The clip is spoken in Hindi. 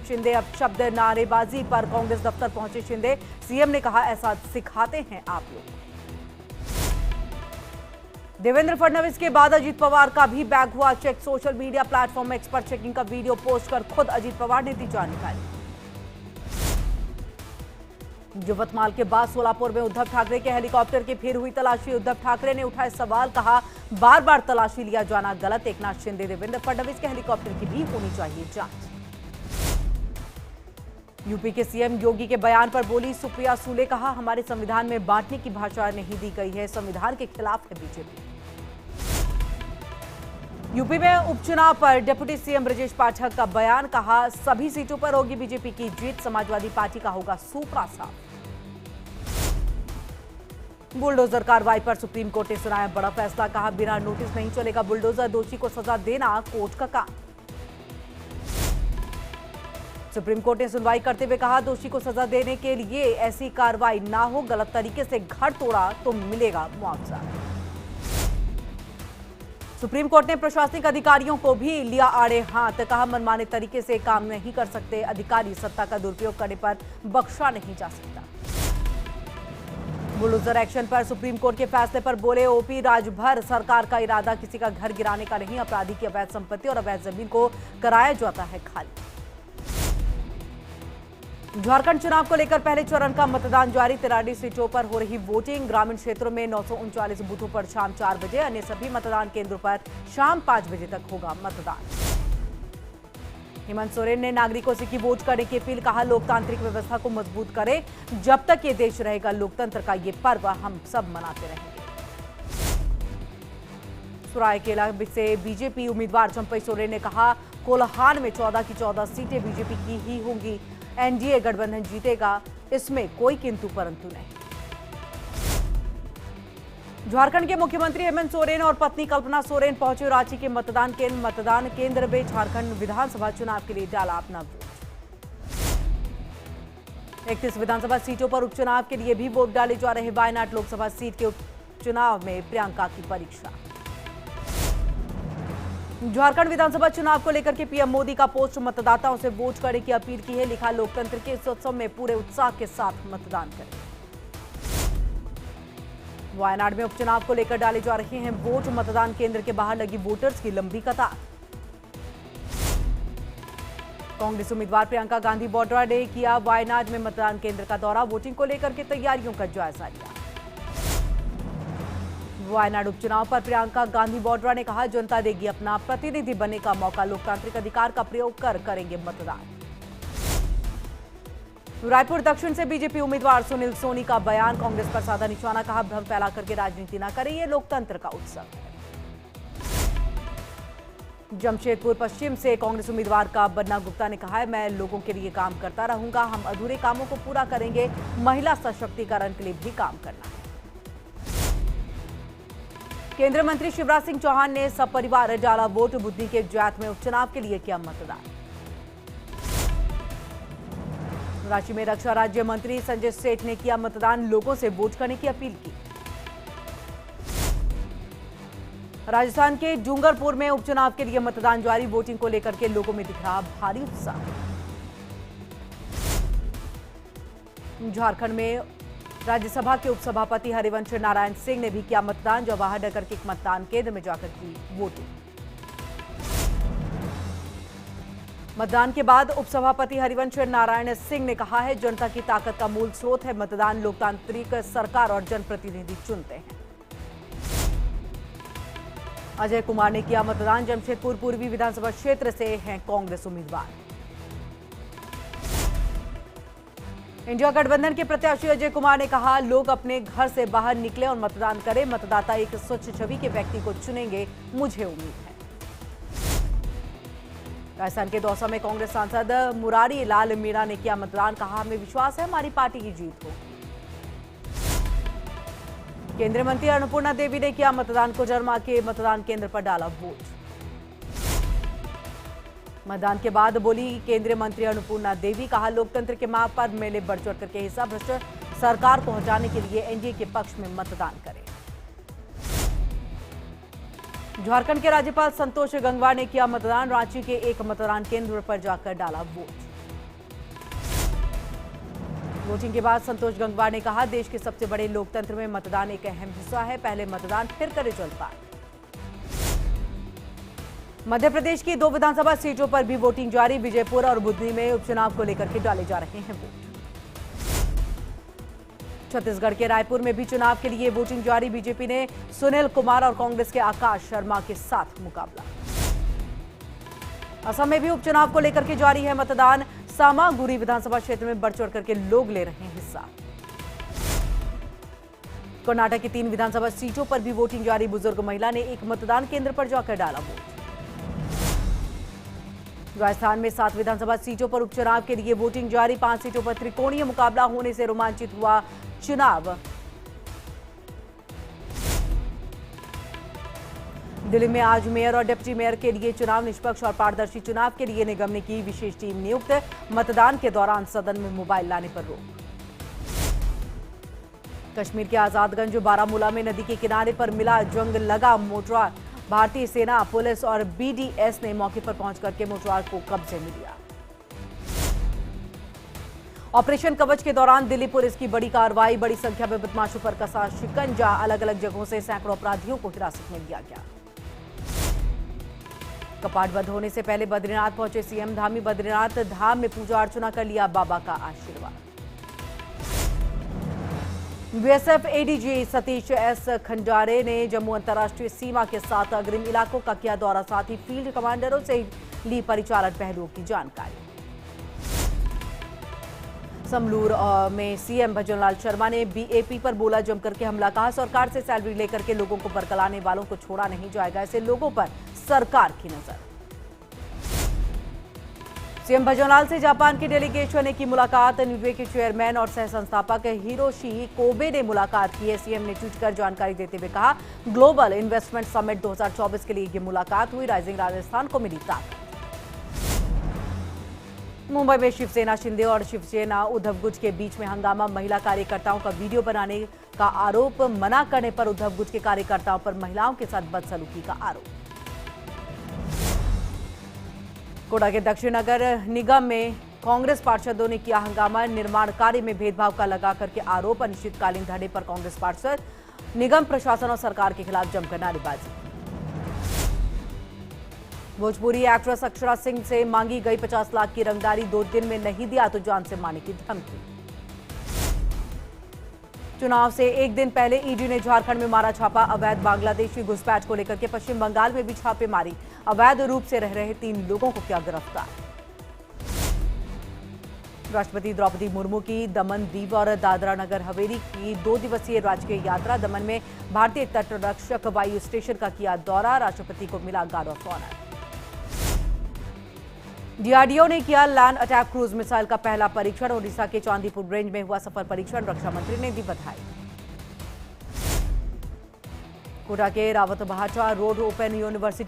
शिंदे। अब शब्द नारेबाजी पर कांग्रेस दफ्तर पहुंचे शिंदे। सीएम ने कहा, ऐसा सिखाते हैं आप लोग। देवेंद्र फडणवीस के बाद अजीत पवार का भी बैग हुआ check. Social media platform X पर चेकिंग का वीडियो पोस्ट कर खुद अजीत पवार ने दी जानकारी। यवतमाल के बाद सोलापुर में उद्धव ठाकरे के हेलीकॉप्टर की फिर हुई तलाशी। उद्धव ठाकरे ने उठाए सवाल, कहा बार बार तलाशी लिया जाना गलत। एकनाथ शिंदे, देवेंद्र फडणवीस के हेलीकॉप्टर की भी होनी चाहिए जांच। यूपी के सीएम योगी के बयान पर बोली सुप्रिया सूले, कहा हमारे संविधान में बांटने की भाषा नहीं दी गई है, संविधान के खिलाफ है बीजेपी। यूपी में उपचुनाव पर डिप्टी सीएम ब्रजेश पाठक का बयान, कहा सभी सीटों पर होगी बीजेपी की जीत, समाजवादी पार्टी का होगा सूपड़ा साफ। बुलडोजर कार्रवाई पर सुप्रीम कोर्ट ने सुनाया बड़ा फैसला, कहा बिना नोटिस नहीं चलेगा बुलडोजर, दोषी को सजा देना कोर्ट का काम। सुप्रीम कोर्ट ने सुनवाई करते हुए कहा दोषी को सजा देने के लिए ऐसी कार्रवाई ना हो, गलत तरीके से घर तोड़ा तो मिलेगा मुआवजा। सुप्रीम कोर्ट ने प्रशासनिक अधिकारियों को भी लिया आड़े हाथ, कहा मनमाने तरीके से काम नहीं कर सकते अधिकारी, सत्ता का दुरुपयोग करने पर बख्शा नहीं जा सकता। बुलडोजर एक्शन पर सुप्रीम कोर्ट के फैसले पर बोले ओपी राजभर, सरकार का इरादा किसी का घर गिराने का नहीं, अपराधी की अवैध संपत्ति और अवैध जमीन को कराया जाता है खाली। झारखंड चुनाव को लेकर पहले चरण का मतदान जारी। 43 सीटों पर हो रही वोटिंग। ग्रामीण क्षेत्रों में 939 बूथों पर शाम 4 बजे, अन्य सभी मतदान केंद्रों पर शाम 5 बजे तक होगा मतदान। हेमंत सोरेन ने नागरिकों से की वोट करने की अपील, कहा लोकतांत्रिक व्यवस्था को मजबूत करें, जब तक ये देश रहेगा लोकतंत्र का ये पर्व हम सब मनाते रहेंगे। सरायकेला से बीजेपी उम्मीदवार चंपई सोरेन ने कहा कोल्हान में 14 की 14 सीटें बीजेपी की ही होंगी, एनडीए गठबंधन जीतेगा, इसमें कोई किंतु परंतु नहीं। झारखंड के मुख्यमंत्री हेमंत सोरेन और पत्नी कल्पना सोरेन पहुंचे रांची के मतदान केंद्र में झारखंड विधानसभा चुनाव के लिए डाला अपना वोट। 31 विधानसभा सीटों पर उपचुनाव के लिए भी वोट डाले जा रहे। वायनाड लोकसभा सीट के उपचुनाव में प्रियंका की परीक्षा। झारखंड विधानसभा चुनाव को लेकर के पीएम मोदी का पोस्ट, मतदाताओं से वोट करने की अपील की है, लिखा लोकतंत्र के इस उत्सव में पूरे उत्साह के साथ मतदान करें। वायनाड में उपचुनाव को लेकर डाले जा रहे हैं वोट, मतदान केंद्र के बाहर लगी वोटर्स की लंबी कतार। कांग्रेस उम्मीदवार प्रियंका गांधी वाड्रा ने किया वायनाड में मतदान केंद्र का दौरा, वोटिंग को लेकर के तैयारियों का जायजा लिया। वायनाड उपचुनाव पर प्रियंका गांधी वाड्रा ने कहा जनता देगी अपना प्रतिनिधि बनने का मौका, लोकतांत्रिक अधिकार का प्रयोग कर करेंगे मतदान। रायपुर दक्षिण से बीजेपी उम्मीदवार सुनील सोनी का बयान, कांग्रेस पर साधा निशाना, कहा भ्रम फैला करके राजनीति न करें, ये लोकतंत्र का उत्सव है। जमशेदपुर पश्चिम से कांग्रेस उम्मीदवार का बन्ना गुप्ता ने कहा है मैं लोगों के लिए काम करता रहूंगा, हम अधूरे कामों को पूरा करेंगे, महिला सशक्तिकरण के लिए भी काम करना है। केंद्रीय मंत्री शिवराज सिंह चौहान ने सपरिवार डाला वोट, बुद्धि के जैत में उपचुनाव के लिए किया मतदान। रांची में रक्षा राज्य मंत्री संजय सेठ ने किया मतदान, लोगों से वोट करने की अपील की। राजस्थान के डूंगरपुर में उपचुनाव के लिए मतदान जारी, वोटिंग को लेकर के लोगों में दिख रहा भारी उत्साह। झारखंड में राज्यसभा के उपसभापति हरिवंश नारायण सिंह ने भी किया मतदान, जवाहर नगर के एक मतदान केंद्र में जाकर की वोटिंग। मतदान के बाद उपसभापति हरिवंश नारायण सिंह ने कहा है जनता की ताकत का मूल स्रोत है मतदान, लोकतांत्रिक सरकार और जनप्रतिनिधि चुनते हैं। अजय कुमार ने किया मतदान, जमशेदपुर पूर्वी विधानसभा क्षेत्र से हैं कांग्रेस उम्मीदवार। इंडिया गठबंधन के प्रत्याशी अजय कुमार ने कहा लोग अपने घर से बाहर निकले और मतदान करें, मतदाता एक स्वच्छ छवि के व्यक्ति को चुनेंगे, मुझे उम्मीद है। राजस्थान के दौसा में कांग्रेस सांसद मुरारी लाल मीणा ने किया मतदान, कहा हमें विश्वास है हमारी पार्टी की जीत हो। केंद्रीय मंत्री अन्नपूर्णा देवी ने किया मतदान, कोडरमा के मतदान केंद्र पर डाला वोट। मतदान के बाद बोली केंद्रीय मंत्री अन्नपूर्णा देवी, कहा लोकतंत्र के मार्ग पर मेले बढ़ चढ़ करके हिस्सा, भ्रष्ट सरकार को हटाने के लिए एनडीए के पक्ष में मतदान करें। झारखंड के राज्यपाल संतोष गंगवार ने किया मतदान, रांची के एक मतदान केंद्र पर जाकर डाला वोट। वोटिंग के बाद संतोष गंगवार ने कहा, देश के सबसे बड़े लोकतंत्र में मतदान एक अहम हिस्सा है। पहले मतदान फिर करे जलपान। मध्य प्रदेश की 2 विधानसभा सीटों पर भी वोटिंग जारी। विजयपुर और बुधनी में उपचुनाव को लेकर के डाले जा रहे हैं वोट। छत्तीसगढ़ के रायपुर में भी चुनाव के लिए वोटिंग जारी। बीजेपी ने सुनील कुमार और कांग्रेस के आकाश शर्मा के साथ मुकाबला। असम में भी उपचुनाव को लेकर के जारी है मतदान। सामागुरी विधानसभा क्षेत्र में बढ़ चढ़ करके लोग ले रहे हैं हिस्सा। कर्नाटक की 3 विधानसभा सीटों पर भी वोटिंग जारी। बुजुर्ग महिला ने एक मतदान केंद्र पर जाकर डाला वोट। राजस्थान में 7 विधानसभा सीटों पर उपचुनाव के लिए वोटिंग जारी। 5 सीटों पर त्रिकोणीय मुकाबला होने से रोमांचित हुआ चुनाव। दिल्ली में आज मेयर और डिप्टी मेयर के लिए चुनाव। निष्पक्ष और पारदर्शी चुनाव के लिए निगम ने की विशेष टीम नियुक्त। मतदान के दौरान सदन में मोबाइल लाने पर रोक। कश्मीर के आजादगंज बारामूला में नदी के किनारे पर मिला जंग लगा मोटरार। भारतीय सेना, पुलिस और बीडीएस ने मौके पर पहुंच करके मोटरार को कब्जे में लिया। ऑपरेशन कवच के दौरान दिल्ली पुलिस की बड़ी कार्रवाई। बड़ी संख्या में बदमाशों पर कसा शिकंजा। अलग अलग जगहों से सैकड़ों अपराधियों को हिरासत में लिया गया। कपाट बंद होने से पहले बद्रीनाथ पहुंचे सीएम। धामी बद्रीनाथ धाम में पूजा अर्चना कर लिया बाबा का आशीर्वाद। BSF ADG Satish S Khandare ने जम्मू अंतर्राष्ट्रीय सीमा के 7 अग्रिम इलाकों का किया दौरा। साथ ही फील्ड कमांडरों से ली परिचालन पहलुओं की जानकारी। समलूर में सीएम भजनलाल शर्मा ने बीएपी पर बोला जमकर के हमला। कहा, सरकार से सैलरी लेकर के लोगों को बरगलाने वालों को छोड़ा नहीं जाएगा। ऐसे लोगों पर सरकार की नजर। सीएम भजनलाल से जापान की डेलीगेशन ने की मुलाकात। न्यूवे के चेयरमैन और सह संस्थापक हिरोशी कोबे ने मुलाकात की है। सीएम ने ट्वीट कर जानकारी देते हुए कहा, ग्लोबल इन्वेस्टमेंट समिट 2024 के लिए ये मुलाकात हुई। राइजिंग राजस्थान को मिली ताकत। मुंबई में शिवसेना शिंदे और शिवसेना उद्धव गुट के बीच में हंगामा। महिला कार्यकर्ताओं का वीडियो बनाने का आरोप। मना करने पर उद्धव गुट के कार्यकर्ताओं पर महिलाओं के साथ बदसलूकी का आरोप। कोटा के दक्षिण नगर निगम में कांग्रेस पार्षदों ने किया हंगामा। निर्माण कार्य में भेदभाव का लगा करके आरोप। अनिश्चितकालीन धरने पर कांग्रेस पार्षद। निगम प्रशासन और सरकार के खिलाफ जमकर नारेबाजी। भोजपुरी एक्ट्रेस अक्षरा सिंह से मांगी गई 50 लाख की रंगदारी। 2 दिन में नहीं दिया तो जान से मारने की धमकी। चुनाव से 1 दिन पहले ईडी ने झारखंड में मारा छापा। अवैध बांग्लादेशी घुसपैठ को लेकर के पश्चिम बंगाल में भी छापेमारी। अवैध रूप से रह रहे 3 लोगों को किया गिरफ्तार। राष्ट्रपति द्रौपदी मुर्मू की दमन, दीव और दादरा नगर हवेली की 2 दिवसीय राजकीय यात्रा। दमन में भारतीय तटरक्षक वायु स्टेशन का किया दौरा। राष्ट्रपति को मिला गार्ड ऑफ ऑनर। डीआरडीओ ने किया लैंड अटैक क्रूज मिसाइल का पहला परीक्षण। ओडिशा के चांदीपुर रेंज में हुआ सफल परीक्षण। रक्षा मंत्री ने दी बधाई। कोटा के रावत भाटा रोड ओपन यूनिवर्सिटी